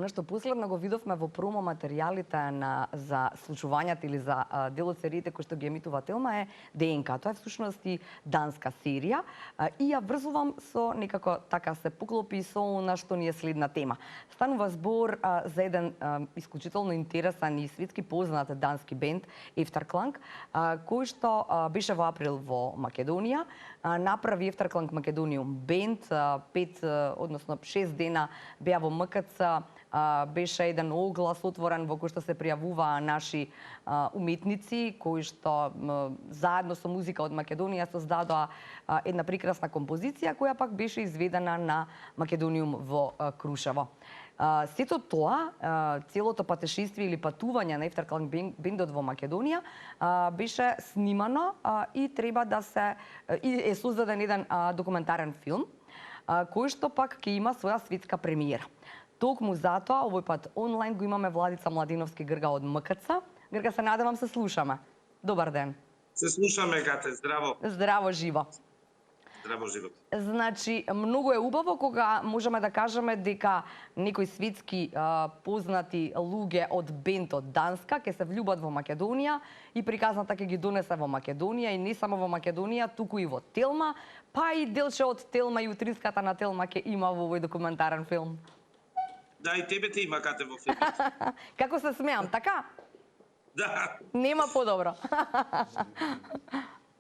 Она што последно го видовме во промо материјалите за случувањата или за дел од сериите кои што ги емитува Телма е ДНК. Тоа е всушност и данска серија и ја врзувам со некако така се поклопи со она што ни е следна тема. Станува збор за еден исклучително интересен и светски познат дански бенд Ефтеркланг, кој што беше во април во Македонија, направи Ефтеркланг Македониум бенд, 6 дена беа во МКЦ, беше еден оглас отворен во кој што се пријавуваа наши уметници кои што заедно со музика од Македонија создадоа една прекрасна композиција која пак беше изведена на Македониум во Крушево. Сето тоа, целото патешествие или патување на Ефтеркланг бендот во Македонија беше снимано и треба да се е создаден еден документарен филм кој што пак ќе има своја светска премиера. Токму затоа, овој пат онлайн го имаме Владица Младиновски Грга од МКЦ. Грга, се надевам се слушаме. Добар ден. Се слушаме, Кате, здраво. Здраво живо. Здраво живо. Значи, многу е убаво кога можеме да кажеме дека некои светски познати луѓе од бенд од Данска ќе се влюбат во Македонија и приказната ќе ги донесе во Македонија и не само во Македонија, туку и во Телма, па и делче од Телма и утринската на Телма ќе има во овој документарен филм. Да, и тебе те има, Кате, во филмот. Како се смеам, така? Да. Нема подобро.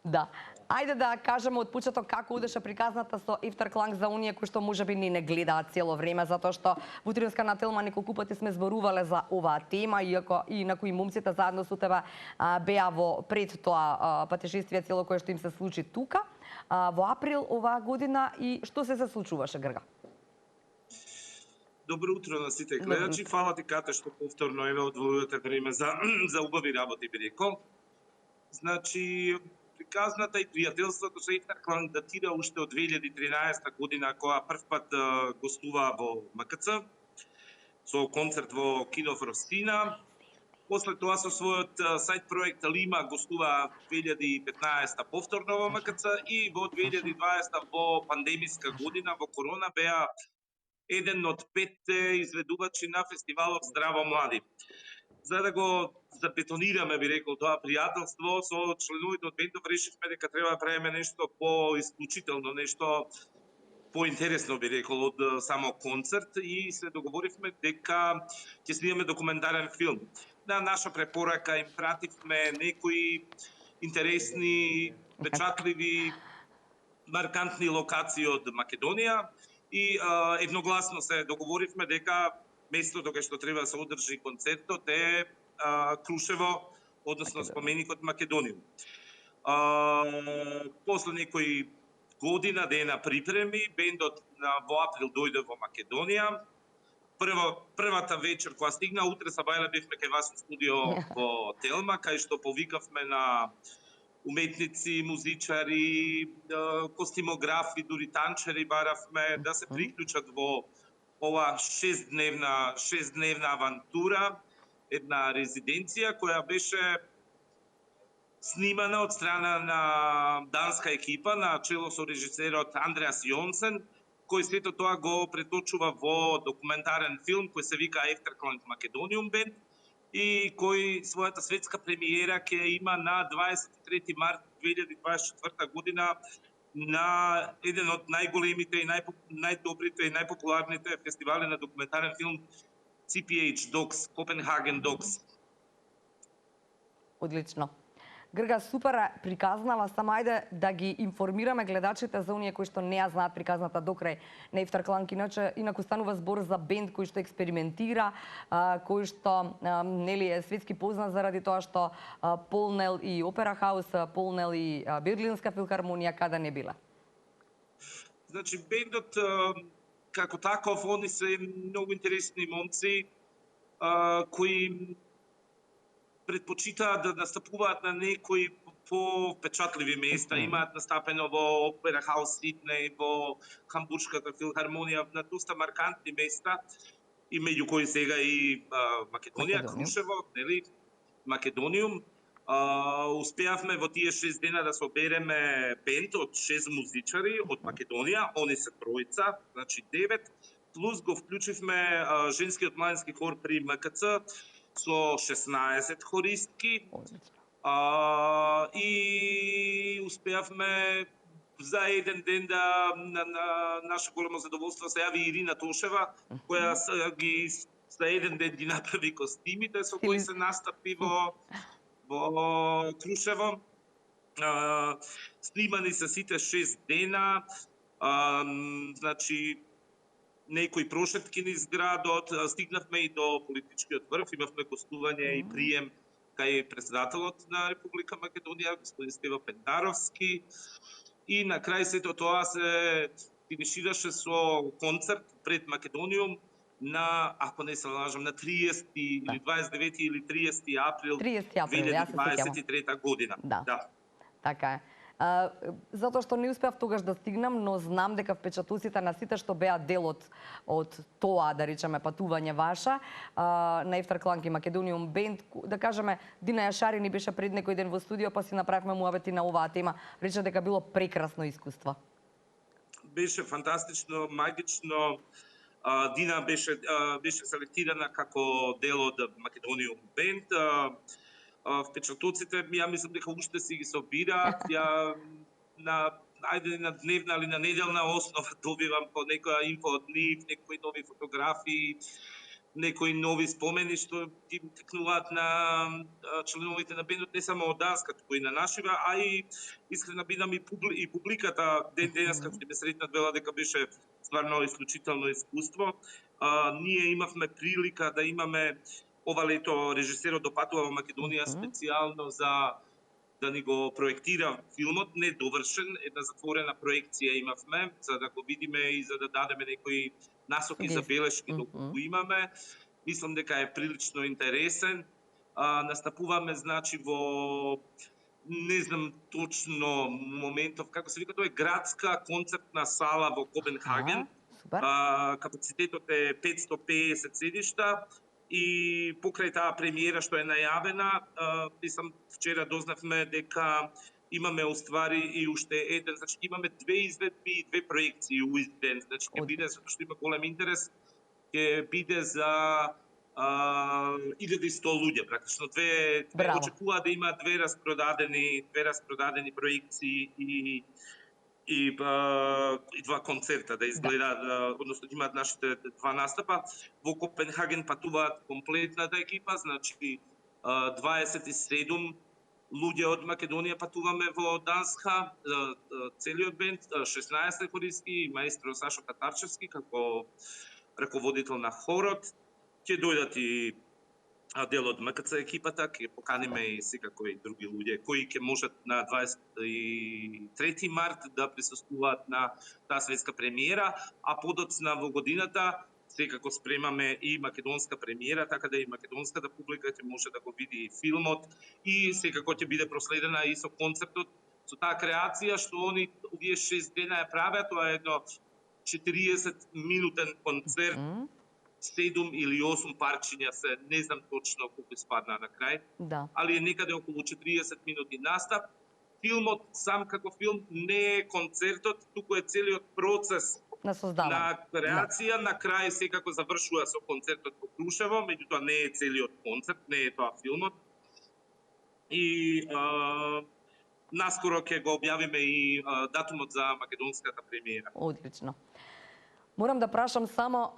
Да. Ајде да кажеме од почеток како одеше приказната со Ефтеркланг за оние кои што можеби не гледаат цело време, затоа што во утринска на Телма неколку пати сме зборувале за оваа тема, иако и накои момците заедно со тебе беа во пред тоа патешествие цело кое што им се случи тука во април оваа година и што се случуваше, Грга? Добро утро на сите гледачи. Фала ти, Кате, што повторно еве одвојувате време за убави работи, би рекол. Значи, приказната и пријателството со Ефтеркланг датира уште од 2013 година, кога првпат гостува во МКЦ со концерт во Кино Фростина. После тоа со својот сајт проект Лима гостува 2015 повторно во МКЦ и во 2020 во пандемиска година во корона беа еден од 5 изведувачи на фестивалот Здраво млади. За да го забетонираме, би рекол, тоа пријателство со членовите од бендов, решивме дека треба да правиме нешто по-исклучително, нешто поинтересно, би рекол, од само концерт и се договоривме дека ќе снимаме документарен филм. На наша препорака им пративме некои интересни, печатливи, маркантни локации од Македонија и едногласно се договоривме дека местото кај што треба да се одржи концертот е Крушево, односно споменикот Македониум. После некои година дена припреми, бендот во април дојде во Македонија. Првата вечер кога стигна, утре са бајле бевме кај вас во студио во Телма, кај што повикавме на уметници, музичари, костимографи, дури танчери баравме да се приклучат во ова 6-дневна авантура, една резиденција која беше снимана од страна на данска екипа на чело со режисерот Андреас Јонсен, кој сето тоа го преточува во документарен филм кој се вика Ефтеркланг Македониум бенд и кој својата светска премиера ќе има на 23 март 2024 година на еден од најголемите и најдобрите и најпопуларните фестивали на документарен филм CPH Docs, Copenhagen Docs. Одлично. Грга, супер приказнава, само ајде да ги информираме гледачите за оние кои што не ја знаат приказната до крај на Ефтеркланг. Инаку станува збор за бенд кој што експериментира, кој што нели е светски познат заради тоа што полнел и Опера Хаус, полнел и Берлинска филхармонија, каде не биле. Значи, бендот како таков, они се многу интересни момци кои предпочитаат да настапуваат на некои по-впечатливи места. Имаат настапено во Опера Хаус Сиднеј, во Хамбуршката филхармонија, на доста маркантни места, и меѓу кои сега и Македонија, Крушево, нели, Македониум. Успеавме во тие 6 дена да собереме бенд од 6 музичари од Македонија, они се тројца, значи 9, плюс го вклучивме женскиот младински хор при МКЦ со 16 хористки. Одлично. И успеавме за еден ден да на наше големо задоволство се јави Ирина Тошева, која за еден ден ги направи костимите со кои се настапи во Крушево. Снимани се сите 6 дена. Значи некои прошетки низ градот, стигнавме и до политичкиот врв, имавме гостување и прием кај председателот на Република Македонија, господин Стево Пендаровски. И на крај сето тоа се финишираше со концерт пред Македониум на, ако не се лажам, на 30 или 29 или 30 април 2023 година. Да. Така е. Затоа што не успеав тогаш да стигнам, но знам дека впечатоците на сите што беа дел од тоа, да речеме, патување ваша на Ефтеркланг и Македониум Бенд, да кажеме, Дина Јашари ни беше пред некој ден во студио, па си направивме муабети на оваа тема. Рече дека било прекрасно искуство. Беше фантастично, магично. Дина беше селектирана како дел од Македониум Бенд. Впечатоците, ја мислам дека уште си ги собираат. Ја на дневна или на неделна основа добивам по некоја инфо од нив, некои нови фотографии, некои нови спомени што ги текнуваат на членовите на бендот, не само од Данска, туку и на нашива, а и искрена бидам и публиката денес како ме сретнат вела дека беше стварно исклучително искуство. Ние имавме прилика да имаме ова лето режисерот допатува во Македонија специјално за да ни го проектира филмот, недовршен, една затворена проекција имавме, за да го видиме и за да дадеме некои насоки за белешки доколку имаме. Мислам дека е прилично интересен. Настапуваме, значи, во не знам точно моментов, како се вика, тоа е градска концертна сала во Копенхаген. Капацитетот е 550 седишта. И покрај таа премиера што е најавена, мислам вчера дознавме дека имаме уствари и уште еден, значи имаме 2 изведби и 2 проекции у ист ден. Значи ќе биде, затоа што има голем интерес, ќе биде за 1100 луѓе практично. Очекуваат да има 2 распродадени проекции и 2 концерта да изгледаат, односно да имаат нашите 2 настапа. Во Копенхаген патуваат комплетната екипа, значи 27 луѓе од Македонија патуваме во Данска, целиот бенд, 16 хористки и маестро Сашо Татарчевски како раководител на хорот. Ќе дојдат и дел од МКЦ екипата, ќе поканиме и секако и други луѓе кои ќе можат на 23 март да присуствуваат на таа светска премиера, а подоцна во годината секако спремаме и македонска премиера, така да и македонската публика ќе може да го види филмот и секако ќе биде проследена и со концептот, со таа креација што овие 6 дена ја прават, тоа е едно 40 минутен концерт. 7 или 8 парчиња се, не знам точно колку испадна на крај, али е некаде околу 40 минути настап. Филмот сам како филм не е концертот, туку е целиот процес на креација. На крај секако завршува со концертот во Крушево, меѓутоа не е целиот концерт, не е тоа филмот. И наскоро ќе го објавиме и датумот за македонската премиера. Одлично. Морам да прашам само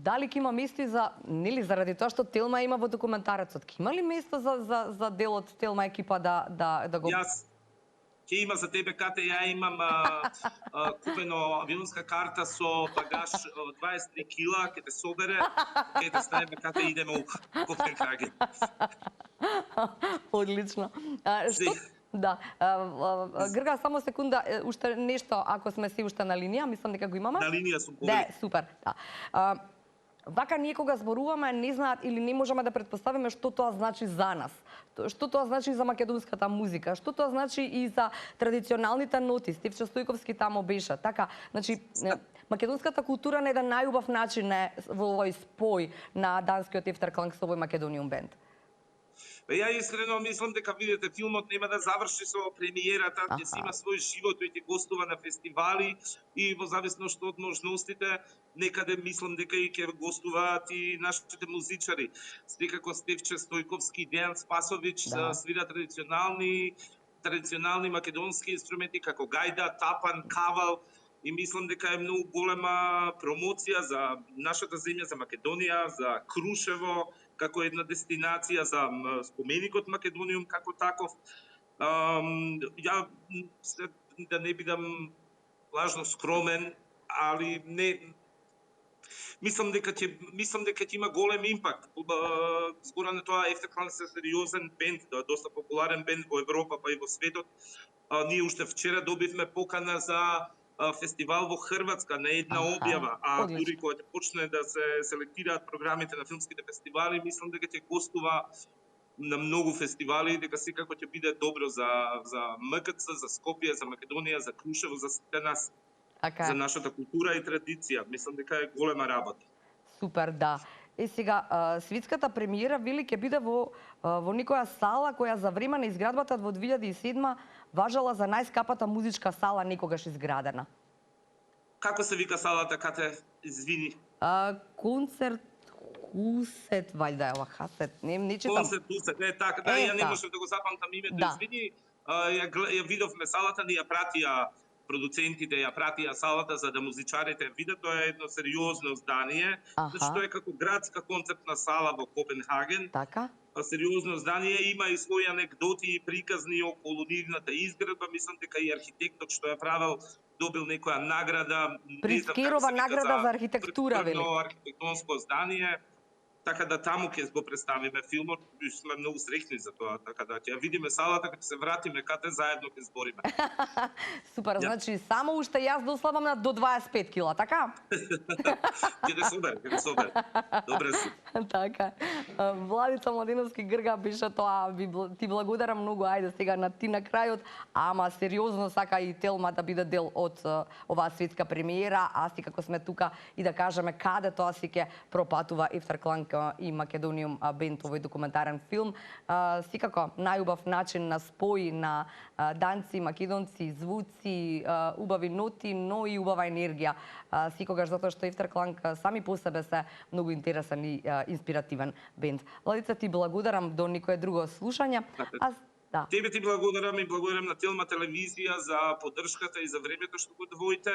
дали ќе има место за, нели, заради тоа што Телма има во документарецот, ќе има ли место за делот Телма екипа да го... Јас ќе има за тебе, Кате, ја имам купено авионска карта со багаж 23 кила, ќе те собере, ќе те ставиме, Кате, идеме у Копенхаген. Одлично. Да. Грга, само секунда, уште нешто, ако сме се уште на линија, мислам дека го имаме. На линија сум. Да, супер. Да. Вака ние кога зборуваме, не знаат или не можеме да претпоставиме што тоа значи за нас. Што тоа значи за македонската музика, што тоа значи и за традиционалните ноти. Стефчо Стојковски тамо беше. Така, значи македонската култура на еден најубав начин е во овој спој на данскиот Ефтеркланг со овој Македониум Бенд. Ја искрено мислам дека видите филмот нема да заврши со премиерата, ќе си има свој живот, тој ќе гостува на фестивали и во зависност од можностите некаде мислам дека и ќе гостуваат и нашите музичари. Секако Стефче Стојковски, Дејан Спасовиќ свира традиционални македонски инструменти како гајда, тапан, кавал и мислам дека е многу голема промоција за нашата земја, за Македонија, за Крушево како една дестинација, за споменикот Македониум како таков. Ја да не бидам лажно скромен, али не мислам дека ќе има голем импакт. Згора на тоа Ефтерклан се сериозен бенд, доста популарен бенд во Европа па и во светот. Ние уште вчера добивме покана за фестивал во Хрватска на една објава, дури кога ќе почне да се селектираат програмите на филмските фестивали, мислам дека ќе гостува на многу фестивали, дека секако ќе биде добро за МКЦ, за Скопје, за Македонија, за Крушево, за сите нас. За нашата култура и традиција. Мислам дека е голема работа. Супер, да. Сега, светската премиера вели ќе биде во некоја сала која за време на изградбата во 2007 важела за најскапата музичка сала некогаш изградена. Како се вика салата, кате, извини? Концерт Хусет, вајда е ова Хасет, не читам. Концерт Хусет, така, ја не можев да го запамтам името, извини. Ја видовме салата, ни ја пратија продуцентите, ја пратија салата за да музичарите видат, тоа е едно сериозно здание, значи тоа е како градска концертна сала во Копенхаген. Така? Сериозно здание, има и своји анекдоти и приказни околу нивната изградба, мислам дека и архитектот што ја правел добил некоја награда, Прискерова награда за архитектура, вели. Архитектонско здание. Така да таму ќе го представиме филмот, сме многу среќни за тоа, така да ќе ја видиме салата, кога се вратиме кате заедно ќе збориме. Супер, значи само уште јас дослабам на до 25 кила, така? Ќе супер. Добре си. Така. Владица Младиновски Грга пиша тоа, ти благодарам многу, ајде сега на ти на крајот, ама сериозно сака и Телма да биде дел од оваа светска премиера, а си како сме тука и да кажеме каде тоа си ќе пропатува Ефтерклан и Македониум бенд овој документарен филм. Секако најубав начин на спој на данци, македонци, звуци, убави ноти, но и убава енергија. Секогаш затоа што Ефтерклан сами по себе се многу интересен и инспиративен бенд. Владица, ти благодарам до никое друго слушање. Тебе ти благодарам и благодарам на Телма телевизија за поддршката и за времето што го одвоите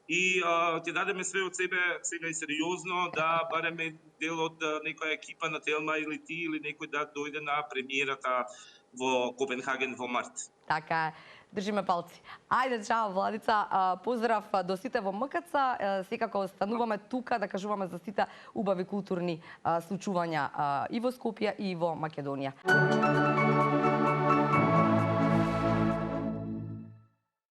и ќе дадеме све од себе сега и сериозно да бареме дел од некоја екипа на Телма или ти или некој да дојде на премиерата во Копенхаген во март. Така е. Држиме палци. Ајде, чао, Владица. Поздрав до сите во МКЦ. Секако остануваме тука да кажуваме за сите убави културни случувања и во Скопје и во Македонија.